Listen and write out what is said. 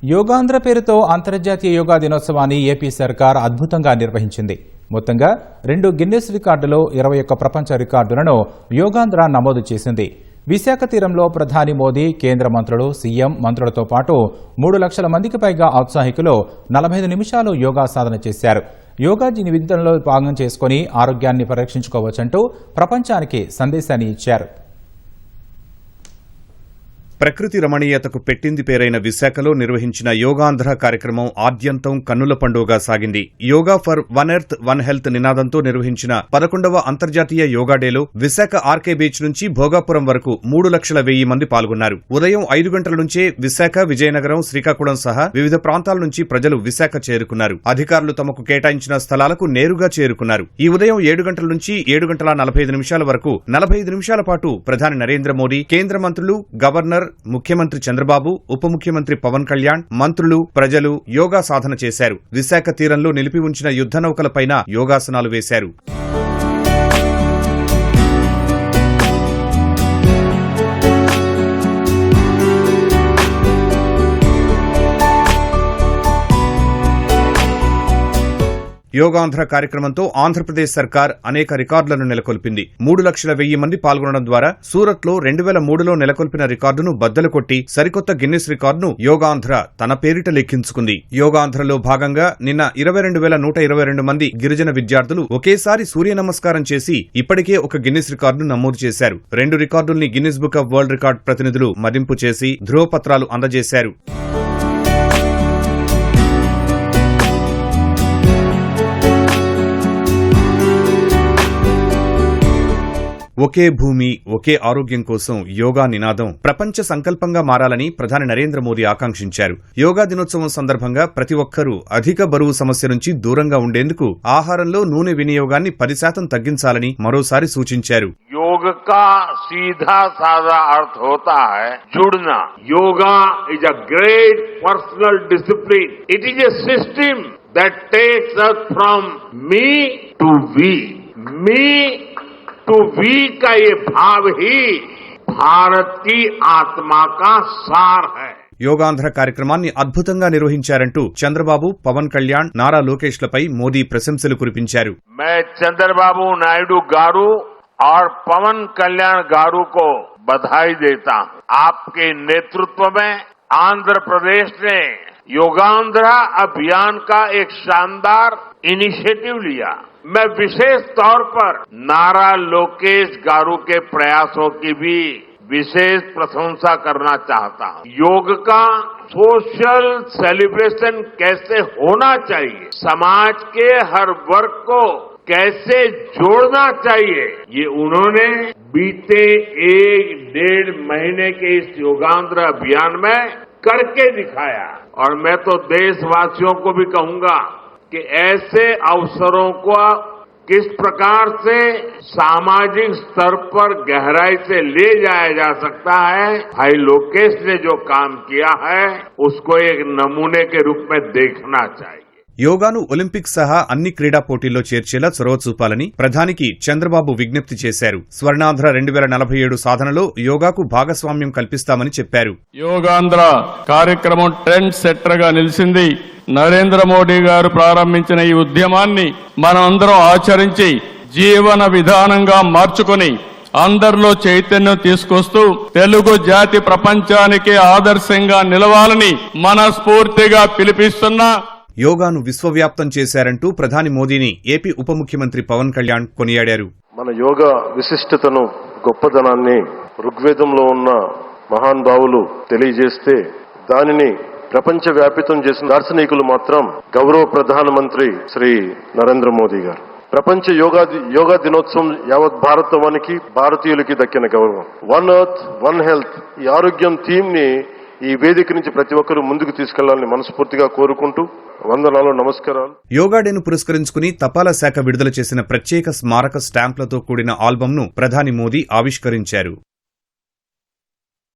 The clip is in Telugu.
యోగాంధ్ర పేరుతో అంతర్జాతీయ యోగా దినోత్సవాన్ని ఏపీ సర్కార్ అద్భుతంగా నిర్వహించింది. మొత్తంగా 2 గిన్నెస్ రికార్డులో 21 ప్రపంచ రికార్డులను యోగాంధ్ర నమోదు చేసింది. విశాఖ తీరంలో ప్రధాని మోదీ, కేంద్ర మంత్రులు, సీఎం, మంత్రులతో పాటు 3 లక్షల మందికి పైగా ఔత్సాహికులు 45 నిమిషాలు యోగా సాధన చేశారు. యోగా జీవితంలో భాగం చేసుకుని ఆరోగ్యాన్ని పరీక్షించుకోవచ్చంటూ ప్రపంచానికి సందేశాన్ని ఇచ్చారు. ప్రకృతి రమణీయతకు పెట్టింది పేరైన విశాఖలో నిర్వహించిన యోగాంధ్ర కార్యక్రమం ఆద్యంతం కన్నుల పండుగగా సాగింది. Yoga for one earth one health నినాదంతో నిర్వహించిన 11వ అంతర్జాతీయ యోగా డేలో విశాఖ ఆర్కే బీచ్ నుంచి భోగాపురం వరకు 3,100,000 మంది పాల్గొన్నారు. ఉదయం 5 గంటల నుంచే విశాఖ, విజయనగరం, శ్రీకాకుళం సహా వివిధ ప్రాంతాల నుంచి ప్రజలు విశాఖ చేరుకున్నారు. అధికారులు తమకు కేటాయించిన స్థలాలకు నేరుగా చేరుకున్నారు. ఈ ఉదయం 7 గంటల నుంచి 7:45 వరకు 45 నిమిషాల పాటు ప్రధాని నరేంద్ర మోదీ, కేంద్ర మంత్రులు, గవర్నర్, ముఖ్యమంత్రి చంద్రబాబు, ఉప ముఖ్యమంత్రి పవన్ కళ్యాణ్, మంత్రులు, ప్రజలు యోగా సాధన చేశారు. విశాఖ తీరంలో నిలిపి ఉంచిన యుద్ధ నౌకలపైన యోగాసనాలు వేశారు. యోగాంధ్ర కార్యక్రమంతో ఆంధ్రప్రదేశ్ సర్కార్ అనేక రికార్డులను నెలకొల్పింది. 3,100,000 మంది పాల్గొనడం ద్వారా సూరత్లో 2003లో నెలకొల్పిన రికార్డును బద్దలు కొట్టి సరికొత్త గిన్నిస్ రికార్డును యోగాంధ్ర తన పేరిట లెక్కించుకుంది. యోగాంధ్రలో భాగంగా నిన్న 22,122 మంది గిరిజన విద్యార్థులు ఒకేసారి సూర్య నమస్కారం చేసి ఇప్పటికే ఒక గిన్నిస్ రికార్డును నమోదు చేశారు. 2 రికార్డుల్ని Guinness book of world record ప్రతినిధులు మదింపు చేసి ధృవపత్రాలు అందజేశారు. ఒకే భూమి, ఒకే ఆరోగ్యం కోసం యోగా నినాదం ప్రపంచ సంకల్పంగా మారాలని ప్రధాని నరేంద్ర మోదీ ఆకాంక్షించారు. యోగా దినోత్సవం సందర్భంగా ప్రతి ఒక్కరూ అధిక బరువు సమస్య నుంచి దూరంగా ఉండేందుకు ఆహారంలో నూనె వినియోగాన్ని 10% తగ్గించాలని మరోసారి సూచించారు. योग का सीधा साधा अर्थ होता है जुड़ना. Yoga is a great personal discipline. It is a system that takes us from me to we. Me to we का ये भाव ही भारत की आत्मा का सार है. యోగాంధ్ర కార్యక్రమాన్ని అద్భుతంగా నిర్వహించారంటూ చంద్రబాబు, పవన్ కళ్యాణ్, నారా లోకేష్లపై మోదీ ప్రశంసలు కురిపించారు. मैं चंद्रबाबू नायडू गारू और पवन कल्याण गारू को बधाई देता हूं. आपके नेतृत्व में आंध्र प्रदेश ने योगांध्रा अभियान का एक शानदार इनिशिएटिव लिया. मैं विशेष तौर पर नारा लोकेश गारू के प्रयासों की भी विशेष प्रशंसा करना चाहता हूं. योग का सोशल सेलिब्रेशन कैसे होना चाहिए, समाज के हर वर्ग को कैसे जोड़ना चाहिए, ये उन्होंने बीते 1-1.5 महीने के इस योगांध्र अभियान में करके दिखाया. और मैं तो देशवासियों को भी कहूंगा कि ऐसे अवसरों को किस प्रकार से सामाजिक स्तर पर गहराई से ले जाया जा सकता है. भाई लोकेश ने जो काम किया है उसको एक नमूने के रूप में देखना चाहिए. యోగాను ఒలింపిక్స్ సహా అన్ని క్రీడా పోటీల్లో చేర్చేలా చొరవ చూపాలని ప్రధానికి చంద్రబాబు విజ్ఞప్తి చేశారు. స్వర్ణాంధ్ర 2047 సాధనలో యోగాకు భాగస్వామ్యం కల్పిస్తామని చెప్పారు. యోగాంధ్ర కార్యక్రమం ట్రెండ్ సెట్టర్ గా నిలిచింది. నరేంద్ర మోడీ గారు ప్రారంభించిన ఈ ఉద్యమాన్ని మనమందరం ఆచరించి జీవన విధానంగా మార్చుకుని అందరిలో చైతన్యం తీసుకొస్తూ తెలుగు జాతి ప్రపంచానికి ఆదర్శంగా నిలవాలని మనస్ఫూర్తిగా పిలిపిస్తున్నా. యోగాను విశ్వవ్యాప్తం చేశారంటూ ప్రధాని మోదీని ఏపీ ఉప ముఖ్యమంత్రి పవన్ కళ్యాణ్ కొనియాడారు. మన యోగా విశిష్టతను, గొప్పదనాన్ని ఋగ్వేదంలో ఉన్న మహానుభావులు తెలియజేస్తే దానిని ప్రపంచ వ్యాపితం చేసిన దార్శనికులు మాత్రం గౌరవ ప్రధానమంత్రి శ్రీ నరేంద్ర మోదీ గారు. ప్రపంచ యోగా దినోత్సవం యావత్ భారతవానికి, భారతీయులకి దక్కిన గౌరవం. వన్ ఎర్త్ వన్ హెల్త్ ఈ ఆరోగ్యం థీమ్ ని ఈ వేదిక నుంచి ప్రతి ఒక్కరూ ముందుకు తీసుకెళ్లాలని మనస్ఫూర్తిగా కోరుకుంటూ వందనాలు, నమస్కారాలు. యోగా డేను పురస్కరించుకుని తపాలా శాఖ విడుదల చేసిన ప్రత్యేక స్మారక స్టాంప్లతో కూడిన ఆల్బంను ప్రధాని మోదీ ఆవిష్కరించారు.